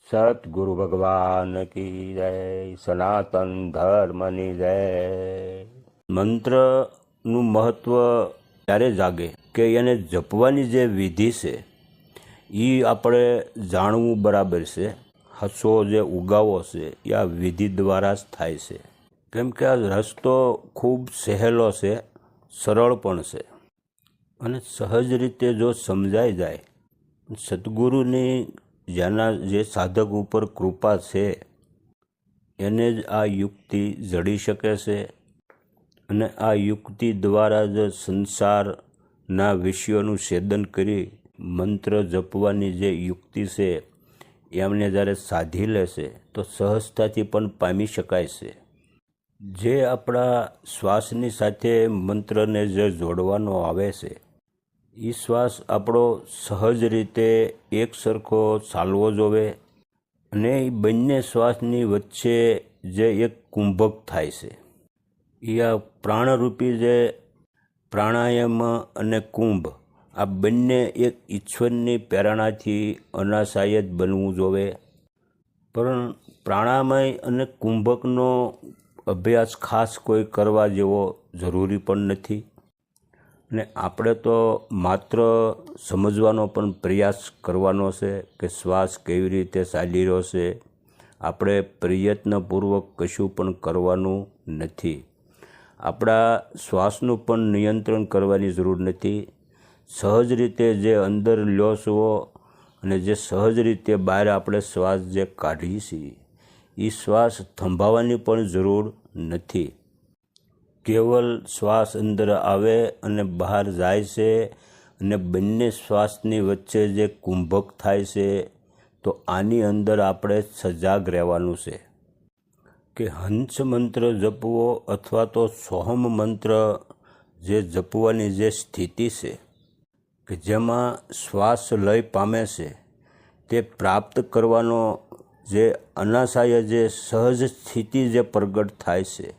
સતગુરુ ભગવાન કી જય, સનાતન ધર્મની જય। મંત્રનું મહત્વ ત્યારે જાગે કે એને જપવાની જે વિધિ છે એ આપણે જાણવું બરાબર છે। હસો જે ઉગાવો છે એ આ વિધિ દ્વારા જ થાય છે, કેમ કે આ રસ્તો ખૂબ સહેલો છે, સરળ પણ છે અને સહજ રીતે જો સમજાઈ જાય। સદગુરુની જેના જે સાધક ઉપર કૃપા છે એને જ આ યુક્તિ જડી શકે છે અને આ યુક્તિ દ્વારા જ સંસારના વિષયોનું છેદન કરી મંત્ર જપવાની જે યુક્તિ છે એમને જ્યારે સાધી લેશે તો સહજતાથી પણ પામી શકાય છે। જે આપણા શ્વાસની સાથે મંત્રને જે જોડવાનો આવે છે એ શ્વાસ આપણો સહજ રીતે એક સરખો ચાલવો જોવે અને એ બંને શ્વાસની વચ્ચે જે એક કુંભક થાય છે એ આ પ્રાણરૂપી જે પ્રાણાયામ અને કુંભ આ બંને એક ઈશ્વરની પ્રેરણાથી અનાશાય જ બનવું જોવે। પણ પ્રાણાયામ અને કુંભકનો અભ્યાસ ખાસ કોઈ કરવા જેવો જરૂરી પણ નથી અને આપણે તો માત્ર સમજવાનો પણ પ્રયાસ કરવાનો છે કે શ્વાસ કેવી રીતે ચાલી રહ્યો છે। આપણે પ્રયત્નપૂર્વક કશું પણ કરવાનું નથી, આપણા શ્વાસનું પણ નિયંત્રણ કરવાની જરૂર નથી। સહજ રીતે જે અંદર લ્યો છો અને જે સહજ રીતે બહાર આપણે શ્વાસ જે કાઢીએ છીએ એ શ્વાસ થંભાવવાની પણ જરૂર નથી। કેવલ શ્વાસ અંદર આવે અને બહાર જાય છે અને બંને શ્વાસની વચ્ચે જે કુંભક થાય છે તો આની અંદર આપણે સજાગ રહેવાનું છે કે હંસ મંત્ર જપવો અથવા તો સોહમ મંત્ર જે જપવાની જે સ્થિતિ છે કે જેમાં શ્વાસ લય પામે છે તે પ્રાપ્ત કરવાનો જે અનાશાય જે સહજ સ્થિતિ જે પ્રગટ થાય છે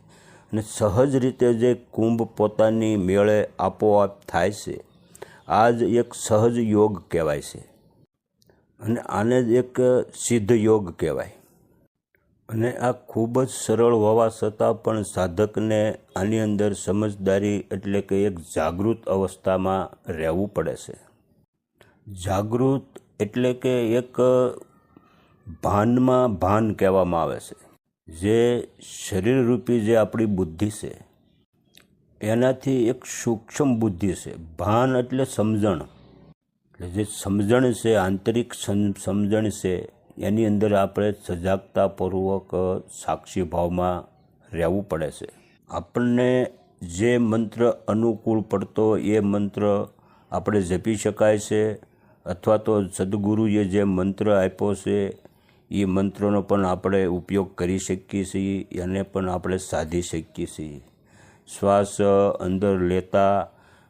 અને સહજ રીતે જે કુંભ પોતાની મેળે આપોઆપ થાય છે આ જ એક સહજ યોગ કહેવાય છે અને આને જ એક સિદ્ધ યોગ કહેવાય। અને આ ખૂબ જ સરળ હોવા છતાં પણ સાધકને આની અંદર સમજદારી એટલે કે એક જાગૃત અવસ્થામાં રહેવું પડે છે। જાગૃત એટલે કે એક ભાનમાં ભાન કહેવામાં આવે છે। જે શરીરરૂપી જે આપણી બુદ્ધિ છે એનાથી એક સૂક્ષ્મ બુદ્ધિ છે। ભાન એટલે સમજણ, એટલે જે સમજણ છે આંતરિક સમજણ છે એની અંદર આપણે સજાગતાપૂર્વક સાક્ષી ભાવમાં રહેવું પડે છે। આપણને જે મંત્ર અનુકૂળ પડતો એ મંત્ર આપણે જપી શકાય છે અથવા તો સદગુરુએ જે મંત્ર આપ્યો છે એ મંત્રનો પણ આપણે ઉપયોગ કરી શકીએ છીએ, એને પણ આપણે સાધી શકીએ છીએ। શ્વાસ અંદર લેતા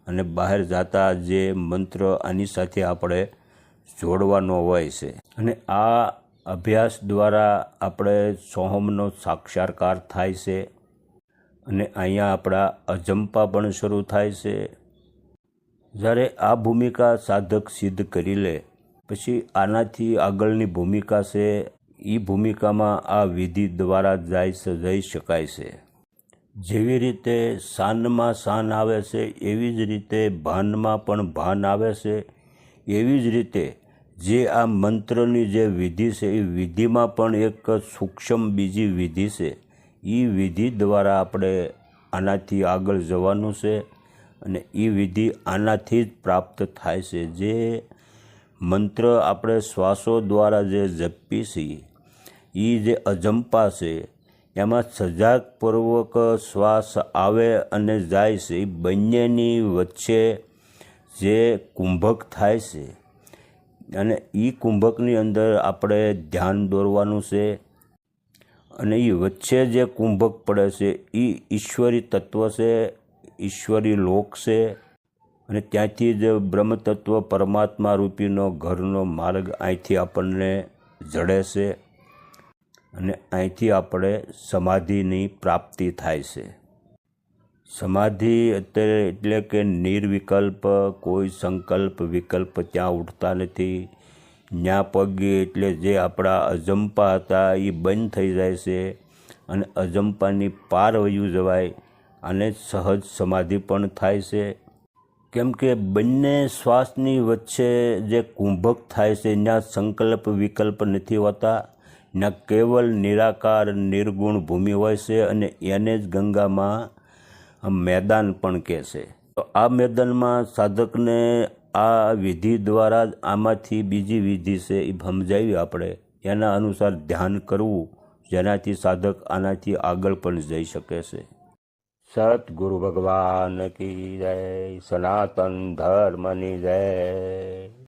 અને બહાર જતા જે મંત્ર આની સાથે આપણે જોડવાનો હોય છે અને આ અભ્યાસ દ્વારા આપણે સોહમનો સાક્ષાત્કાર થાય છે અને અહીંયા આપણા અજંપા પણ શરૂ થાય છે। જ્યારે આ ભૂમિકા સાધક સિદ્ધ કરી લે પછી આનાથી આગળની ભૂમિકા છે એ ભૂમિકામાં આ વિધિ દ્વારા જઈ શકાય છે। જેવી રીતે શાનમાં શાન આવે છે એવી જ રીતે ભાનમાં પણ ભાન આવે છે। એવી જ રીતે જે આ મંત્રની જે વિધિ છે એ વિધિમાં પણ એક સૂક્ષ્મ બીજી વિધિ છે, એ વિધિ દ્વારા આપણે આનાથી આગળ જવાનું છે અને એ વિધિ આનાથી જ પ્રાપ્ત થાય છે। જે મંત્ર આપણે શ્વાસો દ્વારા જે જપીએ છીએ એ જે અજંપા છે એમાં સજાગપૂર્વક શ્વાસ આવે અને જાય છે, એ બંનેની વચ્ચે જે કુંભક થાય છે અને એ કુંભકની અંદર આપણે ધ્યાન દોરવાનું છે અને એ વચ્ચે જે કુંભક પડે છે એ ઈશ્વરી તત્વ છે, ઈશ્વરી લોક છે અને ત્યાંથી જ બ્રહ્મતત્વ પરમાત્મા રૂપીનો ઘરનો માર્ગ અહીંથી આપણને જડે છે અને અહીંથી આપણે સમાધિની પ્રાપ્તિ થાય છે। સમાધિ એટલે કે નિર્વિકલ્પ, કોઈ સંકલ્પ વિકલ્પ ત્યાં ઉઠતા નથી। ન્યા પગે એટલે જે આપણા અજંપા હતા એ બંધ થઈ જાય છે અને અજંપાની પાર વયું જવાય અને સહજ સમાધિ પણ થાય છે. કેમ કે બંને શ્વાસની વચ્ચે જે કુંભક થાય છે ત્યાં સંકલ્પ વિકલ્પ નથી હોતા, ત્યાં કેવલ નિરાકાર નિર્ગુણ ભૂમિ હોય છે અને એને જ ગંગામાં મેદાન પણ કહે છે. તો આ મેદાનમાં સાધકને આ વિધિ દ્વારા જ આમાંથી બીજી વિધિ છે એ સમજાવી આપણે એના અનુસાર ધ્યાન કરવું, જેનાથી સાધક આનાથી આગળ પણ જઈ શકે છે. સતગુરુ ભગવાન કી જય, સનાતન ધર્મની જય.